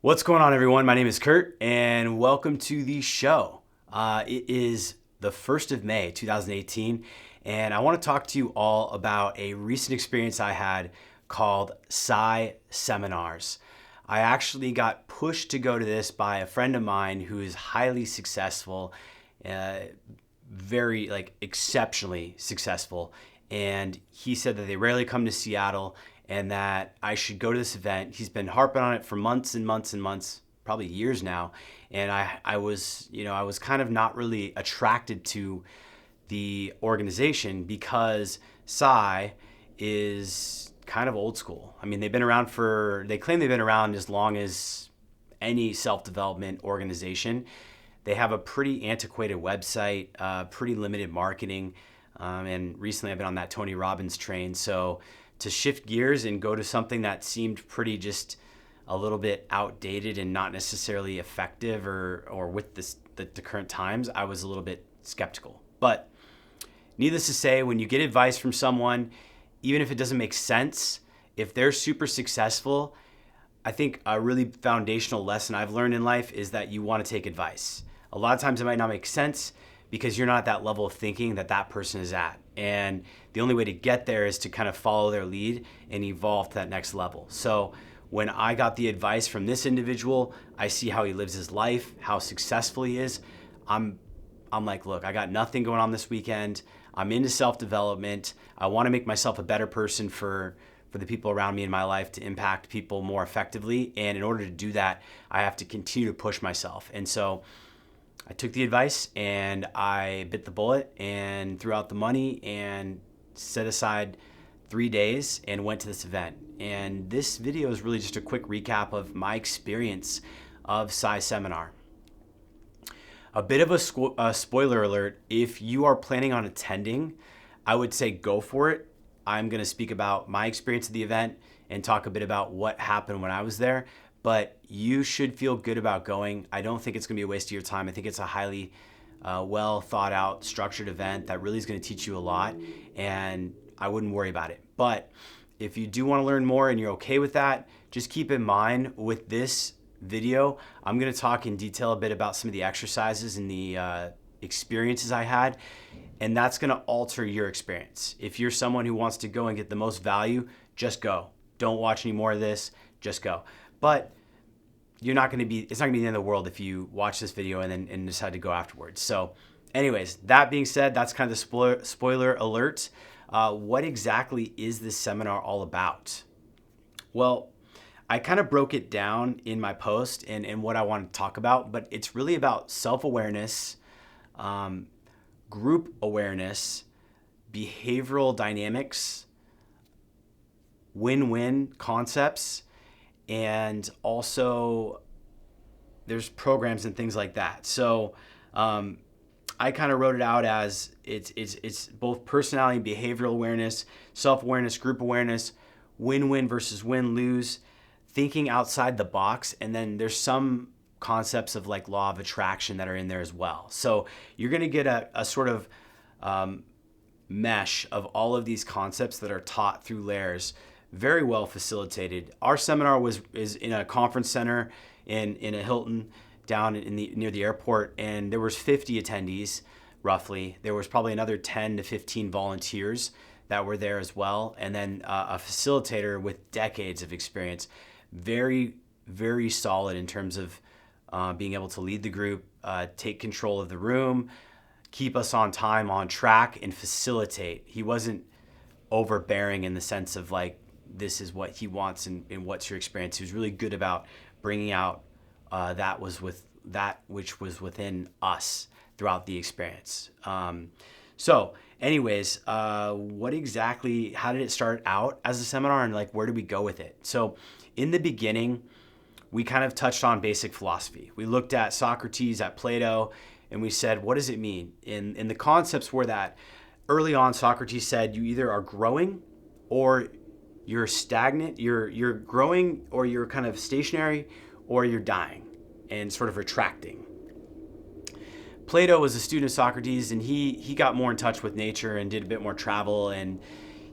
What's going on, everyone? My name is Kurt, and welcome to the show. It is the 1st of May, 2018, and I want to talk to you all about a recent experience I had called PSI Seminars. I actually got pushed to go to this by a friend of mine who is highly successful, uh, very exceptionally successful, and he said that they rarely come to Seattle and that I should go to this event. He's been harping on it for months and months and months, probably years now. And I was, I was kind of not really attracted to the organization because Psy is kind of old school. I mean, they claim they've been around as long as any self-development organization. They have a pretty antiquated website, pretty limited marketing. And recently I've been on that Tony Robbins train. So to shift gears and go to something that seemed pretty just a little bit outdated and not necessarily effective or with the current times, I was a little bit skeptical. But needless to say, when you get advice from someone, even if it doesn't make sense, if they're super successful, I think a really foundational lesson I've learned in life is that you want to take advice. A lot of times it might not make sense because you're not at that level of thinking that person is at. And the only way to get there is to kind of follow their lead and evolve to that next level. So when I got the advice from this individual, I see how he lives his life, how successful he is. I'm like, look, I got nothing going on this weekend. I'm into self-development. I want to make myself a better person for the people around me in my life, to impact people more effectively. And in order to do that, I have to continue to push myself. And so I took the advice and I bit the bullet and threw out the money and set aside 3 days and went to this event. And this video is really just a quick recap of my experience of PSI Seminar. A bit of a spoiler alert: if you are planning on attending, I would say go for it. I'm going to speak about my experience at the event and talk a bit about what happened when I was there. But you should feel good about going. I don't think it's going to be a waste of your time. I think it's a highly well thought out, structured event that really is going to teach you a lot, and I wouldn't worry about it. But if you do want to learn more and you're okay with that, just keep in mind with this video, I'm going to talk in detail a bit about some of the exercises and the experiences I had, and that's going to alter your experience. If you're someone who wants to go and get the most value, just go. Don't watch any more of this, just go. But it's not going to be the end of the world if you watch this video and decide to go afterwards. So anyways, that being said, that's kind of the spoiler alert. What exactly is this seminar all about? Well, I kind of broke it down in my post and what I want to talk about, but it's really about self-awareness, group awareness, behavioral dynamics, win-win concepts, and also there's programs and things like that. So I kind of wrote it out as it's both personality and behavioral awareness, self-awareness, group awareness, win-win versus win-lose, thinking outside the box, and then there's some concepts of like law of attraction that are in there as well. So you're going to get a sort of mesh of all of these concepts that are taught through layers, very well facilitated. Our seminar is in a conference center in a Hilton down near the airport, and there was 50 attendees roughly. There was probably another 10 to 15 volunteers that were there as well, and then a facilitator with decades of experience. Very, very solid in terms of being able to lead the group, take control of the room, keep us on time, on track, and facilitate. He wasn't overbearing in the sense of like, this is what he wants and what's your experience. He was really good about bringing out that which was within us throughout the experience. So anyways, how did it start out as a seminar, and like where did we go with it? So in the beginning, we kind of touched on basic philosophy. We looked at Socrates, at Plato, and we said, what does it mean? And the concepts were that early on, Socrates said you either are growing or you're stagnant, you're growing, or you're kind of stationary, or you're dying and sort of retracting. Plato was a student of Socrates, and he got more in touch with nature and did a bit more travel, and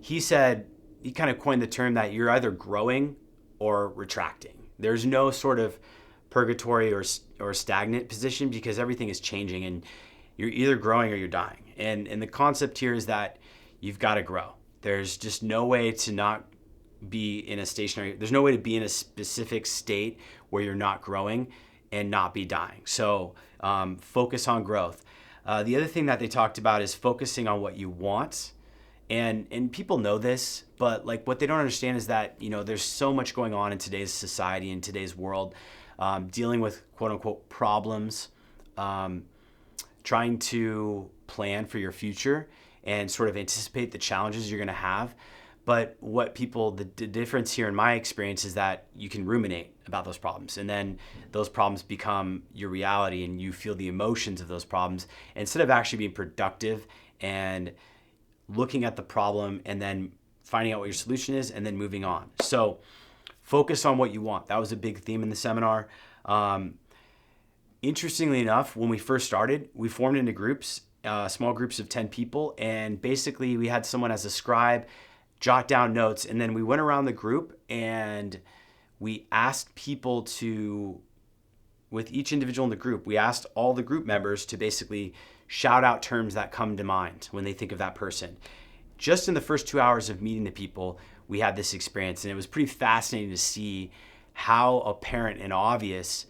he kind of coined the term that you're either growing or retracting. there's no sort of purgatory or stagnant position, because everything is changing and you're either growing or you're dying. And the concept here is that you've got to grow. There's just no way to not be in a stationary, there's no way to be in a specific state where you're not growing and not be dying. So focus on growth. The other thing that they talked about is focusing on what you want. And people know this, but like what they don't understand is that, there's so much going on in today's society, in today's world, dealing with quote unquote problems, trying to plan for your future and sort of anticipate the challenges you're going to have. But the difference here in my experience is that you can ruminate about those problems, and then those problems become your reality and you feel the emotions of those problems instead of actually being productive and looking at the problem and then finding out what your solution is and then moving on. So focus on what you want. That was a big theme in the seminar. Interestingly enough, when we first started, we formed into groups, small groups of 10 people, and basically we had someone as a scribe jot down notes, and then we went around the group and we asked people with each individual in the group, we asked all the group members to basically shout out terms that come to mind when they think of that person. Just in the first 2 hours of meeting the people, we had this experience, and it was pretty fascinating to see how apparent and obvious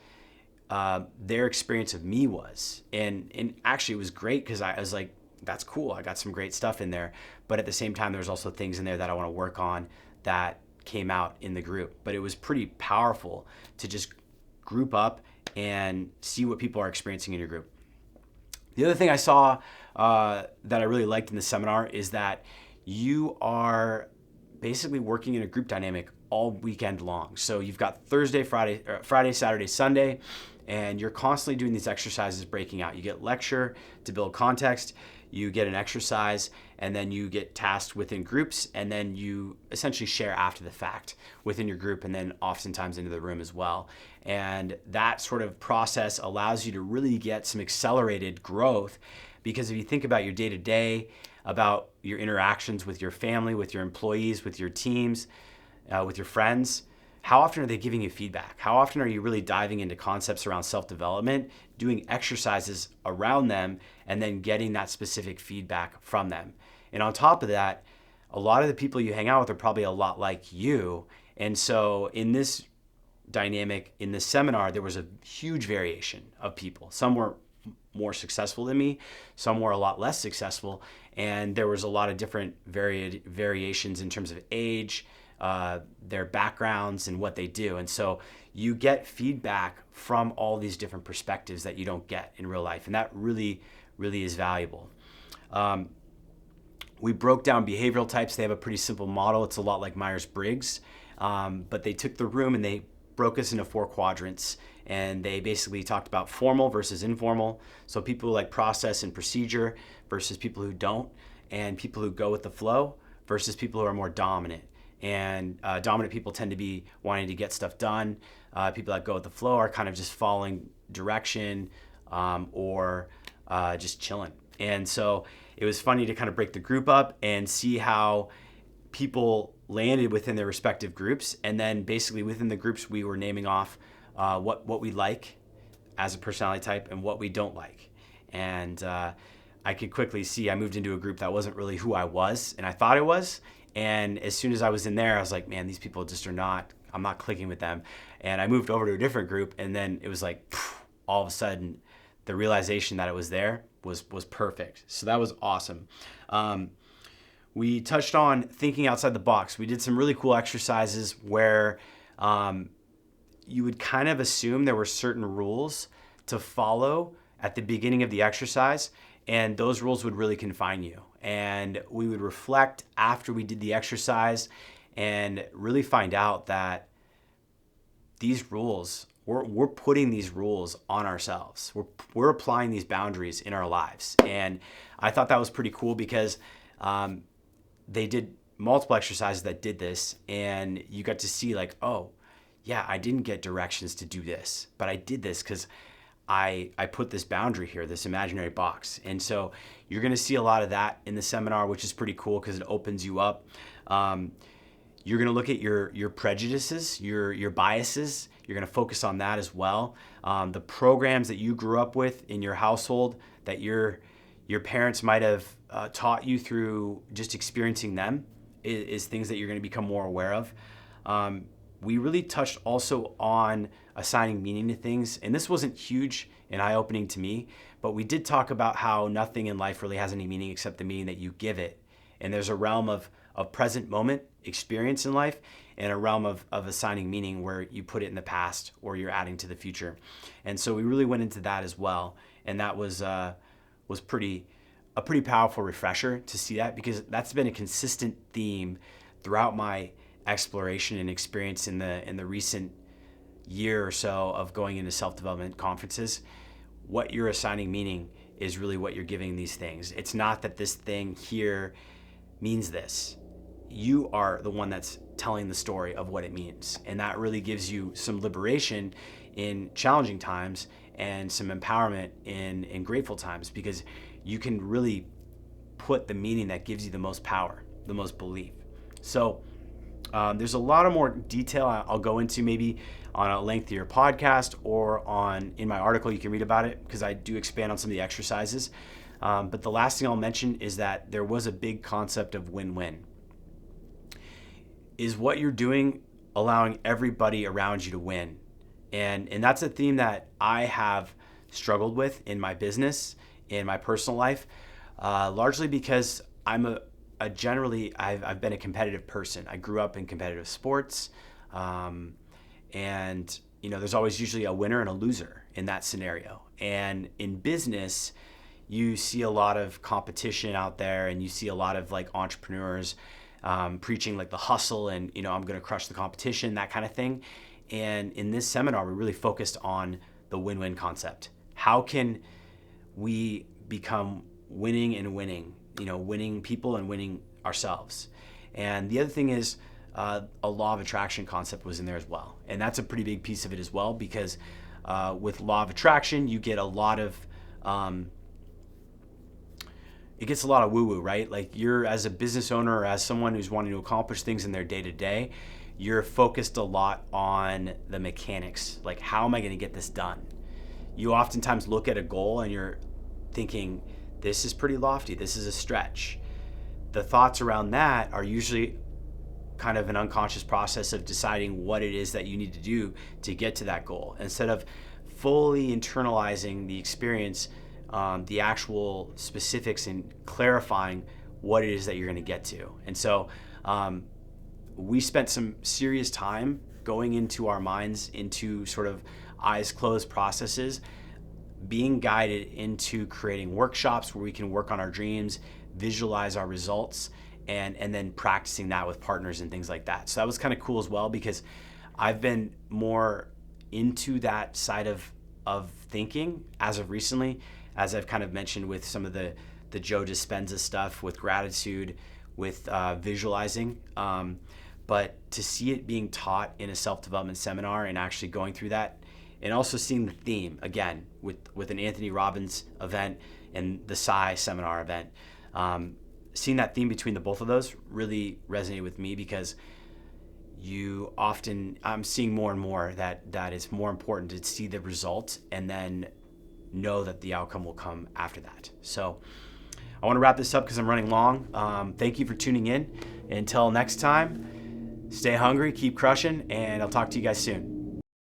their experience of me was. And actually it was great because I was like, that's cool. I got some great stuff in there. But at the same time, there's also things in there that I want to work on that came out in the group. But it was pretty powerful to just group up and see what people are experiencing in your group. The other thing I saw that I really liked in the seminar is that you are basically working in a group dynamic all weekend long. So you've got Thursday, Friday, Saturday, Sunday, and you're constantly doing these exercises breaking out. You get lecture to build context, you get an exercise, and then you get tasked within groups, and then you essentially share after the fact within your group, and then oftentimes into the room as well. And that sort of process allows you to really get some accelerated growth, because if you think about your day-to-day, about your interactions with your family, with your employees, with your teams, with your friends, how often are they giving you feedback? How often are you really diving into concepts around self-development, doing exercises around them, and then getting that specific feedback from them? And on top of that, a lot of the people you hang out with are probably a lot like you. And so in this dynamic, in this seminar, there was a huge variation of people. Some were more successful than me, some were a lot less successful, and there was a lot of different variations in terms of age, their backgrounds, and what they do. And so you get feedback from all these different perspectives that you don't get in real life, and that really, really is valuable. We broke down behavioral types. They have a pretty simple model. It's a lot like Myers-Briggs, but they took the room and they broke us into 4 quadrants, and they basically talked about formal versus informal. So people who like process and procedure versus people who don't, and people who go with the flow versus people who are more dominant. And dominant people tend to be wanting to get stuff done. People that go with the flow are kind of just following direction or just chilling. And so it was funny to kind of break the group up and see how people landed within their respective groups. And then basically within the groups, we were naming off what we like as a personality type and what we don't like. And I could quickly see I moved into a group that wasn't really who I was and I thought it was. And as soon as I was in there, I was like, man, these people just I'm not clicking with them. And I moved over to a different group, and then it was like, all of a sudden, the realization that it was there was perfect. So that was awesome. We touched on thinking outside the box. We did some really cool exercises where you would kind of assume there were certain rules to follow at the beginning of the exercise, and those rules would really confine you. And we would reflect after we did the exercise and really find out that these rules, we're putting these rules on ourselves. We're applying these boundaries in our lives. And I thought that was pretty cool because they did multiple exercises that did this, and you got to see like, oh, yeah, I didn't get directions to do this, but I did this because I put this boundary here, this imaginary box. And so you're going to see a lot of that in the seminar, which is pretty cool because it opens you up. You're going to look at your prejudices, your biases. You're going to focus on that as well. The programs that you grew up with in your household that your parents might have taught you through just experiencing them is things that you're going to become more aware of. We really touched also on assigning meaning to things, and this wasn't huge and eye-opening to me, but we did talk about how nothing in life really has any meaning except the meaning that you give it. And there's a realm of present moment experience in life and a realm of assigning meaning where you put it in the past or you're adding to the future. And so we really went into that as well. And that was a pretty powerful refresher to see that, because that's been a consistent theme throughout my exploration and experience in the recent year or so of going into self-development conferences. What you're assigning meaning is really what you're giving these things. It's not that this thing here means this. You are the one that's telling the story of what it means. And that really gives you some liberation in challenging times and some empowerment in grateful times, because you can really put the meaning that gives you the most power, the most belief. So there's a lot of more detail I'll go into maybe on a lengthier podcast or in my article. You can read about it because I do expand on some of the exercises. But the last thing I'll mention is that there was a big concept of win-win. Is what you're doing allowing everybody around you to win? And that's a theme that I have struggled with in my business, in my personal life, largely because I've been a competitive person. I grew up in competitive sports, and there's always usually a winner and a loser in that scenario. And in business, you see a lot of competition out there, and you see a lot of like entrepreneurs preaching like the hustle and I'm going to crush the competition, that kind of thing. And in this seminar, we really focused on the win-win concept. How can we become winning and winning? Winning people and winning ourselves. And the other thing is a law of attraction concept was in there as well. And that's a pretty big piece of it as well, because with law of attraction, you get a lot of it gets a lot of woo-woo, right? Like you're, as a business owner or as someone who's wanting to accomplish things in their day-to-day, you're focused a lot on the mechanics. Like, how am I going to get this done? You oftentimes look at a goal and you're thinking, this is pretty lofty. This is a stretch. The thoughts around that are usually kind of an unconscious process of deciding what it is that you need to do to get to that goal, instead of fully internalizing the experience, the actual specifics, and clarifying what it is that you're going to get to. And so we spent some serious time going into our minds, into sort of eyes closed processes, being guided into creating workshops where we can work on our dreams, visualize our results, and then practicing that with partners and things like that. So that was kind of cool as well, because I've been more into that side of thinking as of recently, as I've kind of mentioned with some of the Joe Dispenza stuff, with gratitude, with visualizing. But to see it being taught in a self-development seminar and actually going through that, and also seeing the theme again with an Anthony Robbins event and the PSI seminar event, seeing that theme between the both of those really resonated with me, because I'm seeing more and more that it's more important to see the result and then know that the outcome will come after that. So I want to wrap this up because I'm running long. Thank you for tuning in. Until next time, stay hungry, keep crushing, and I'll talk to you guys soon.